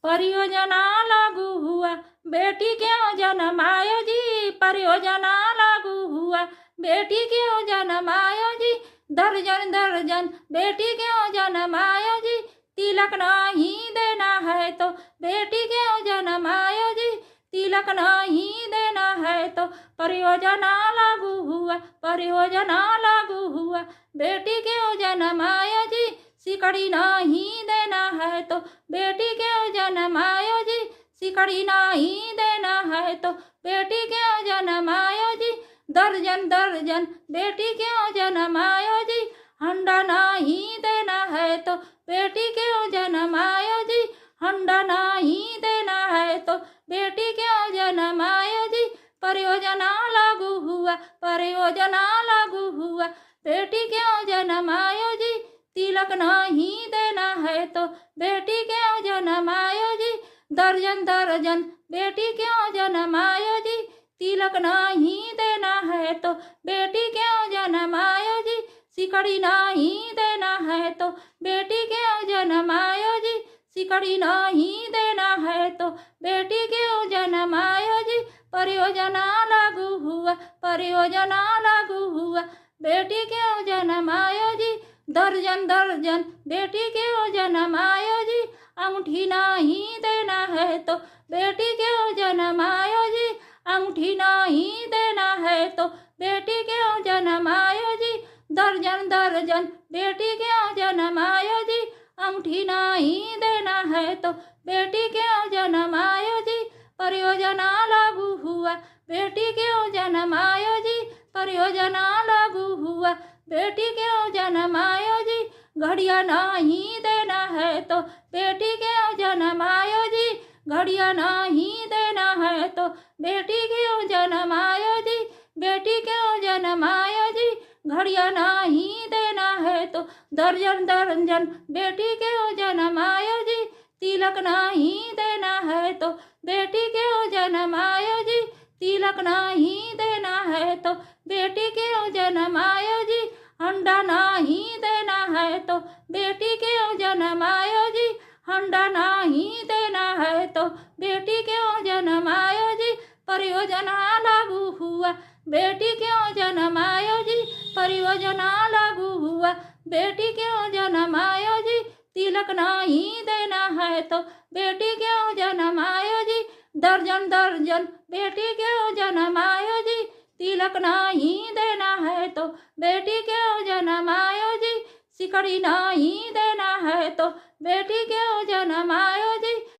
परियोजना लागू हुआ, बेटी क्यों जन्मायो जी, परियोजना लागू हुआ, बेटी क्यों जन्मायो जी, दर्जन दर्जन बेटी क्यों जन्मायो जी, तिलक नहीं देना है तो बेटी क्यों जन्मायो जी, तिलक नहीं देना है तो परियोजना लागू हुआ, परियोजना लागू हुआ, बेटी क्यों जन्मायो जी, सिकड़ी नहीं देना है तो बेटी क्यों जन्मायो जी, सिकड़ी नहीं देना है तो बेटी क्यों जन्मायो जी, दर्जन दर्जन बेटी क्यों जन्मायो जी, हंडा नहीं देना है तो बेटी क्यों जन्मायो जी, हंडा नहीं देना है तो बेटी क्यों जन्मायो जी, परियोजना लागू हुआ, परियोजना लागू हुआ, बेटी क्यों जन्मायो जी, तिलक नहीं देना है तो बेटी क्यों जन्मायो जी, दर्जन दर्जन बेटी क्यों जन्मायो जी, तिलक नहीं देना है तो बेटी क्यों जन्मायो जी, सिकड़ी नहीं देना है तो बेटी क्यों जन्मायो जी, सिकड़ी नहीं देना है तो बेटी क्यों जन्मायो जी, परियोजना लागू हुआ, परियोजना लागू हुआ, बेटी क्यों जन्मायो जी, दर्जन दर्जन बेटी क्यों जन्मायो जी, अंगूठी नहीं देना है तो बेटी क्यों जन्मायो जी, अंगूठी नहीं देना है तो बेटी क्यों जन्मायो जी, दर्जन दर्जन बेटी क्यों जन्मायो जी, अंगूठी नहीं देना है तो बेटी क्यों जन्मायो जी, परियोजना लागू हुआ, बेटी क्यों जन्मायो जी, परियोजना लागू हुआ, बेटी क्यों जन्मायो जी, घड़िया नहीं देना है तो बेटी क्यों जन्मायो जी, घड़िया नहीं देना है तो बेटी क्यों जन्मायो जी, बेटी क्यों जन्मायो जी, घड़िया नहीं देना है तो दर्जन दर्जन बेटी क्यों जन्मायो जी, तिलक नहीं देना है तो बेटी क्यों जन्मायो जी, तिलक नहीं देना है तो बेटी क्यों जन्मायो जी, हंडा नहीं देना है तो बेटी क्यों जन्मायो जी, हंडा नहीं देना है तो बेटी क्यों जन्मायो जी, परियोजना लागू हुआ, बेटी क्यों जन्मायो जी, परियोजना लागू हुआ, बेटी क्यों जन्मायो जी, तिलक नहीं देना है तो बेटी क्यों जन्मायो जी, दर्जन दर्जन बेटी क्यों जन्मायो जी, तिलक नहीं देना है तो बेटी क्यों जन्मायो जी, सिकड़ी नहीं देना है तो बेटी क्यों जन्मायो जी,